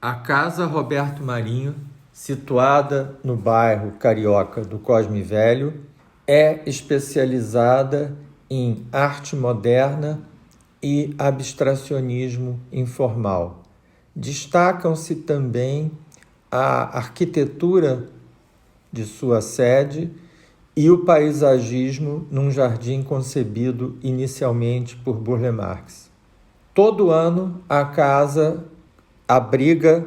A Casa Roberto Marinho, situada no bairro carioca do Cosme Velho, é especializada em arte moderna e abstracionismo informal. Destacam-se também a arquitetura de sua sede e o paisagismo num jardim concebido inicialmente por Burle Marx. Todo ano, a casa abriga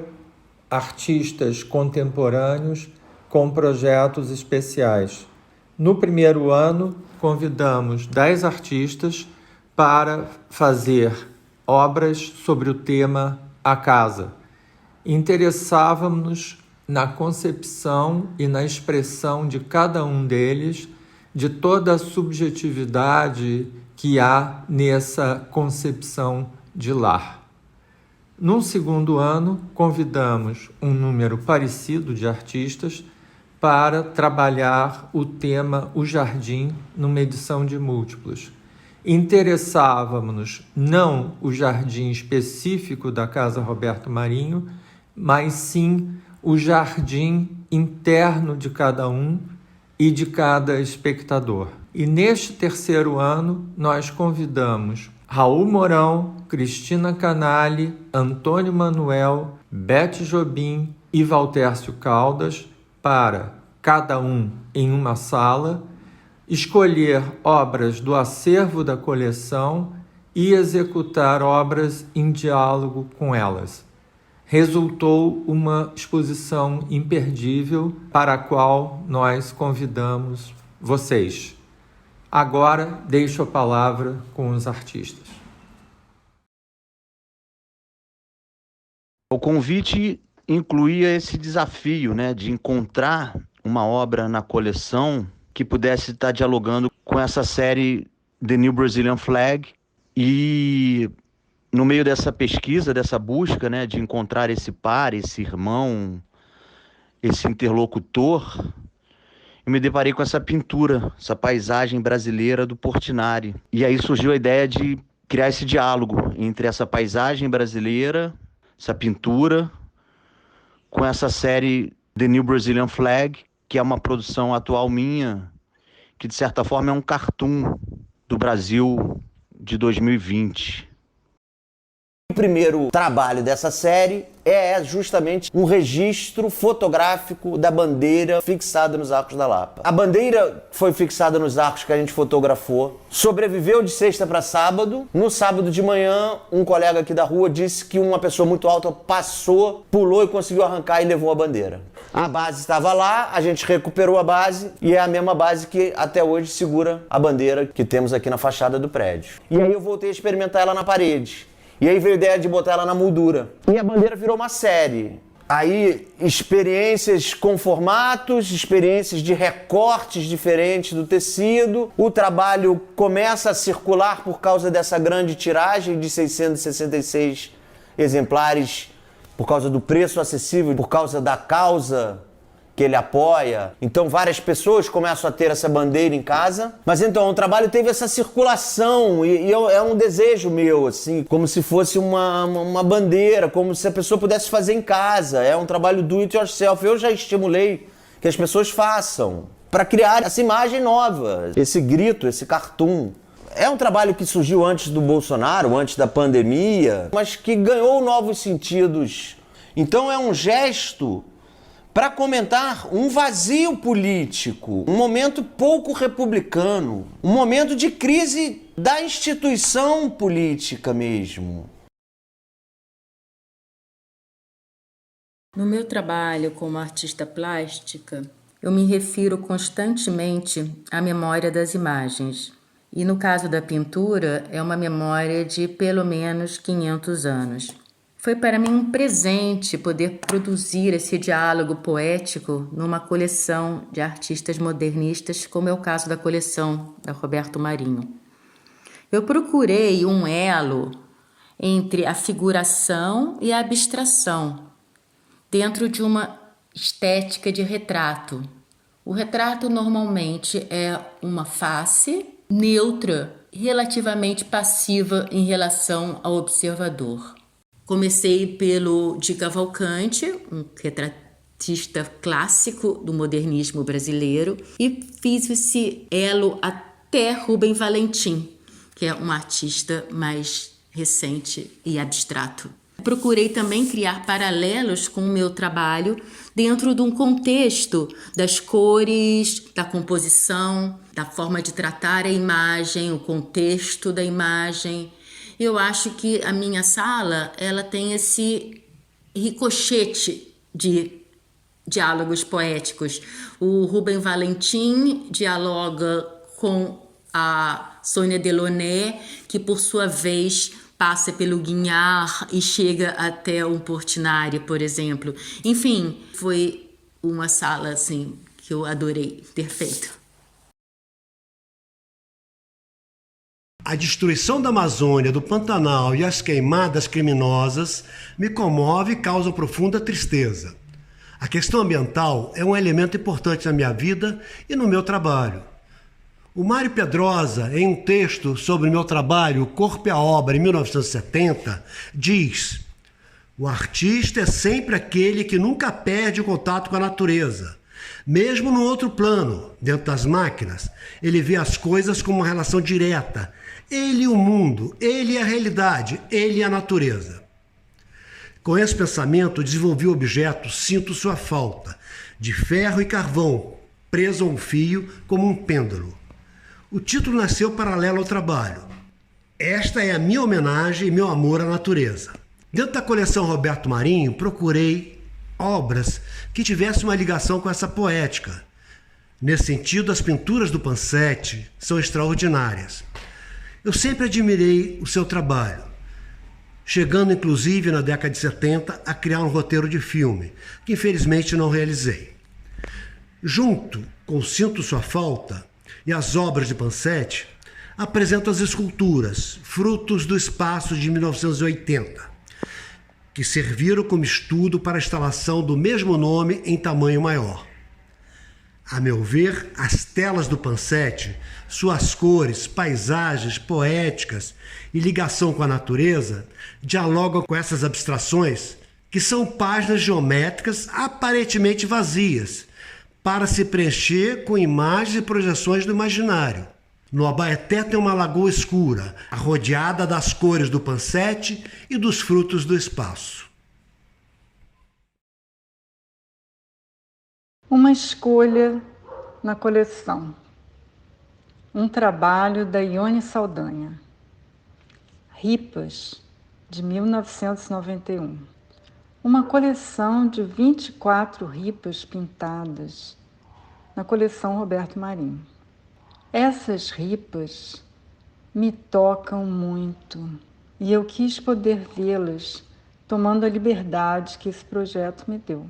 artistas contemporâneos com projetos especiais. No primeiro ano, convidamos 10 artistas para fazer obras sobre o tema A Casa. Interessávamos-nos na concepção e na expressão de cada um deles, de toda a subjetividade que há nessa concepção de lar. Num segundo ano, convidamos um número parecido de artistas para trabalhar o tema O Jardim numa edição de múltiplos. Interessávamos-nos não o jardim específico da Casa Roberto Marinho, mas sim o jardim interno de cada um e de cada espectador. E neste terceiro ano, nós convidamos Raul Mourão, Cristina Canali, Antônio Manuel, Beth Jobim e Valtércio Caldas para, cada um em uma sala, escolher obras do acervo da coleção e executar obras em diálogo com elas. Resultou uma exposição imperdível para a qual nós convidamos vocês. Agora deixo a palavra com os artistas. O convite incluía esse desafio, de encontrar uma obra na coleção que pudesse estar dialogando com essa série The New Brazilian Flag. E no meio dessa pesquisa, dessa busca, de encontrar esse par, esse irmão, esse interlocutor, eu me deparei com essa pintura, essa paisagem brasileira do Portinari. E aí surgiu a ideia de criar esse diálogo entre essa paisagem brasileira, essa pintura, com essa série The New Brazilian Flag, que é uma produção atual minha, que de certa forma é um cartoon do Brasil de 2020. O primeiro trabalho dessa série é justamente um registro fotográfico da bandeira fixada nos Arcos da Lapa. A bandeira foi fixada nos arcos que a gente fotografou, sobreviveu de sexta para sábado. No sábado de manhã, um colega aqui da rua disse que uma pessoa muito alta passou, pulou e conseguiu arrancar e levou a bandeira. A base estava lá, a gente recuperou a base e é a mesma base que até hoje segura a bandeira que temos aqui na fachada do prédio. E aí eu voltei a experimentar ela na parede. E aí veio a ideia de botar ela na moldura. E a bandeira virou uma série. Aí, experiências com formatos, experiências de recortes diferentes do tecido. O trabalho começa a circular por causa dessa grande tiragem de 666 exemplares, por causa do preço acessível, por causa da causa que ele apoia. Então várias pessoas começam a ter essa bandeira em casa. Mas então o trabalho teve essa circulação e é um desejo meu, assim, como se fosse uma bandeira, como se a pessoa pudesse fazer em casa. É um trabalho do it yourself. Eu já estimulei que as pessoas façam para criar essa imagem nova, esse grito, esse cartoon. É um trabalho que surgiu antes do Bolsonaro, antes da pandemia, mas que ganhou novos sentidos. Então é um gesto para comentar um vazio político, um momento pouco republicano, um momento de crise da instituição política mesmo. No meu trabalho como artista plástica, eu me refiro constantemente à memória das imagens. E no caso da pintura, é uma memória de pelo menos 500 anos. Foi para mim um presente poder produzir esse diálogo poético numa coleção de artistas modernistas, como é o caso da coleção da Roberto Marinho. Eu procurei um elo entre a figuração e a abstração, dentro de uma estética de retrato. O retrato normalmente é uma face neutra, relativamente passiva em relação ao observador. Comecei pelo Di Cavalcanti, um retratista clássico do modernismo brasileiro, e fiz esse elo até Rubem Valentim, que é um artista mais recente e abstrato. Procurei também criar paralelos com o meu trabalho dentro de um contexto das cores, da composição, da forma de tratar a imagem, o contexto da imagem. Eu acho que a minha sala, ela tem esse ricochete de diálogos poéticos. O Rubem Valentim dialoga com a Sônia Delaunay, que por sua vez passa pelo Guignard e chega até um Portinari, por exemplo. Enfim, foi uma sala assim que eu adorei ter feito. A destruição da Amazônia, do Pantanal e as queimadas criminosas me comove e causa profunda tristeza. A questão ambiental é um elemento importante na minha vida e no meu trabalho. O Mário Pedrosa, em um texto sobre meu trabalho, O Corpo e a Obra, em 1970, diz: o artista é sempre aquele que nunca perde o contato com a natureza. Mesmo no outro plano, dentro das máquinas, ele vê as coisas como uma relação direta. Ele e o mundo, ele e a realidade, ele e a natureza. Com esse pensamento, desenvolvi o objeto Sinto Sua Falta, de ferro e carvão, preso a um fio como um pêndulo. O título nasceu paralelo ao trabalho. Esta é a minha homenagem e meu amor à natureza. Dentro da coleção Roberto Marinho, procurei obras que tivessem uma ligação com essa poética. Nesse sentido, as pinturas do Pansete são extraordinárias. Eu sempre admirei o seu trabalho, chegando inclusive na década de 70 a criar um roteiro de filme, que infelizmente não realizei. Junto com Sinto Sua Falta e as obras de Pansete, apresento as esculturas, frutos do espaço de 1980, que serviram como estudo para a instalação do mesmo nome em tamanho maior. A meu ver, as telas do Pansete, suas cores, paisagens poéticas e ligação com a natureza dialogam com essas abstrações, que são páginas geométricas aparentemente vazias, para se preencher com imagens e projeções do imaginário. No Abaeté tem uma lagoa escura, rodeada das cores do Pansete e dos frutos do espaço. Uma escolha na coleção. Um trabalho da Ione Saldanha. Ripas, de 1991. Uma coleção de 24 ripas pintadas na coleção Roberto Marinho. Essas ripas me tocam muito e eu quis poder vê-las tomando a liberdade que esse projeto me deu,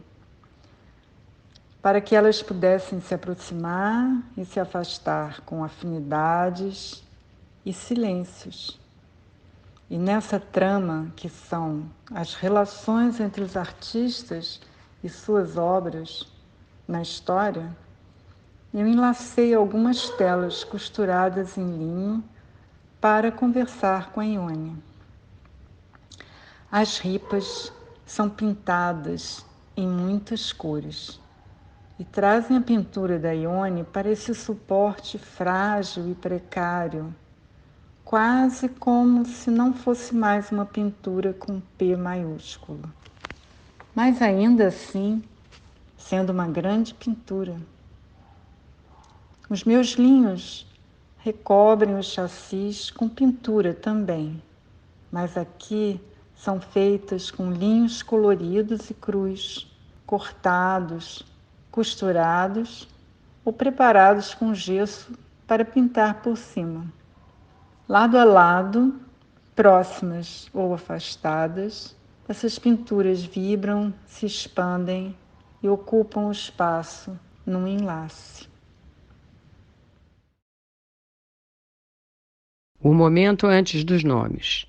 para que elas pudessem se aproximar e se afastar com afinidades e silêncios. E nessa trama, que são as relações entre os artistas e suas obras na história, eu enlacei algumas telas costuradas em linho para conversar com a Ione. As ripas são pintadas em muitas cores e trazem a pintura da Ione para esse suporte frágil e precário, quase como se não fosse mais uma pintura com P maiúsculo. Mas ainda assim, sendo uma grande pintura. Os meus linhos recobrem os chassis com pintura também, mas aqui são feitas com linhos coloridos e crus, cortados, costurados ou preparados com gesso para pintar por cima. Lado a lado, próximas ou afastadas, essas pinturas vibram, se expandem e ocupam o espaço num enlace. O momento antes dos nomes.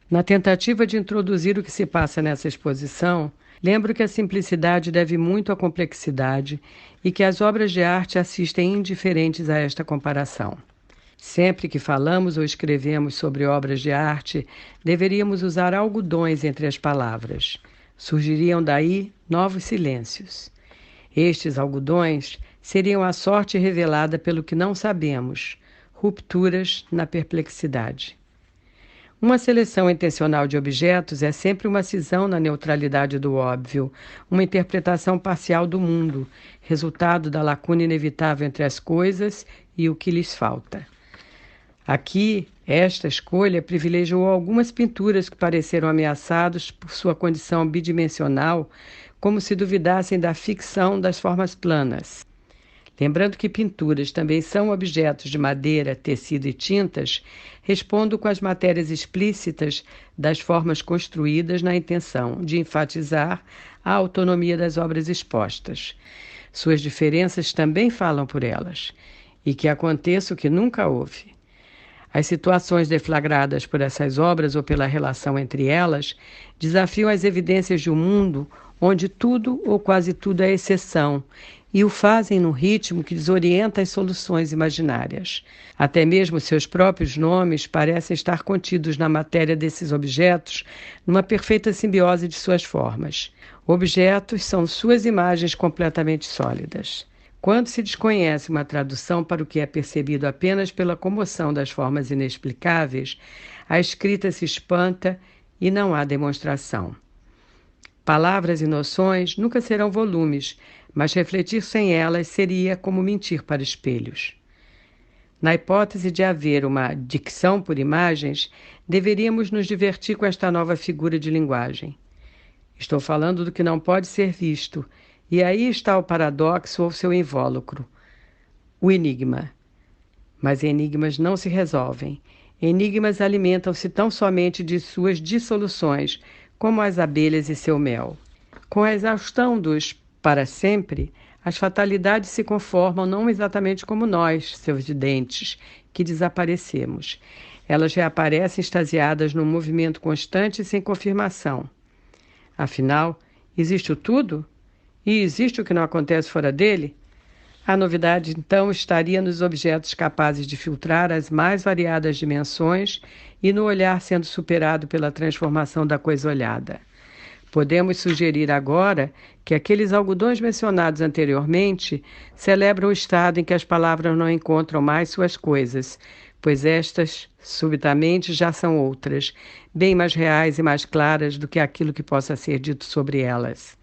Na tentativa de introduzir o que se passa nessa exposição, lembro que a simplicidade deve muito à complexidade e que as obras de arte assistem indiferentes a esta comparação. Sempre que falamos ou escrevemos sobre obras de arte, deveríamos usar algodões entre as palavras. Surgiriam daí novos silêncios. Estes algodões seriam a sorte revelada pelo que não sabemos, rupturas na perplexidade. Uma seleção intencional de objetos é sempre uma cisão na neutralidade do óbvio, uma interpretação parcial do mundo, resultado da lacuna inevitável entre as coisas e o que lhes falta. Aqui, esta escolha privilegiou algumas pinturas que pareceram ameaçadas por sua condição bidimensional, como se duvidassem da ficção das formas planas. Lembrando que pinturas também são objetos de madeira, tecido e tintas, respondo com as matérias explícitas das formas construídas na intenção de enfatizar a autonomia das obras expostas. Suas diferenças também falam por elas, e que aconteça o que nunca houve. As situações deflagradas por essas obras ou pela relação entre elas desafiam as evidências de um mundo onde tudo ou quase tudo é exceção, e o fazem num ritmo que desorienta as soluções imaginárias. Até mesmo seus próprios nomes parecem estar contidos na matéria desses objetos, numa perfeita simbiose de suas formas. Objetos são suas imagens completamente sólidas. Quando se desconhece uma tradução para o que é percebido apenas pela comoção das formas inexplicáveis, a escrita se espanta e não há demonstração. Palavras e noções nunca serão volumes, mas refletir sem elas seria como mentir para espelhos. Na hipótese de haver uma dicção por imagens, deveríamos nos divertir com esta nova figura de linguagem. Estou falando do que não pode ser visto, e aí está o paradoxo ou seu invólucro, o enigma. Mas enigmas não se resolvem. Enigmas alimentam-se tão somente de suas dissoluções, como as abelhas e seu mel. Com a exaustão dos para sempre, as fatalidades se conformam não exatamente como nós, seus videntes, que desaparecemos. Elas reaparecem extasiadas num movimento constante e sem confirmação. Afinal, existe o tudo? E existe o que não acontece fora dele? A novidade, então, estaria nos objetos capazes de filtrar as mais variadas dimensões e no olhar sendo superado pela transformação da coisa olhada. Podemos sugerir agora que aqueles algodões mencionados anteriormente celebram o estado em que as palavras não encontram mais suas coisas, pois estas, subitamente, já são outras, bem mais reais e mais claras do que aquilo que possa ser dito sobre elas.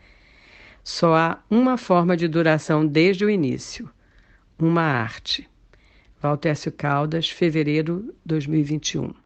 Só há uma forma de duração desde o início, uma arte. Valtércio Caldas, fevereiro de 2021.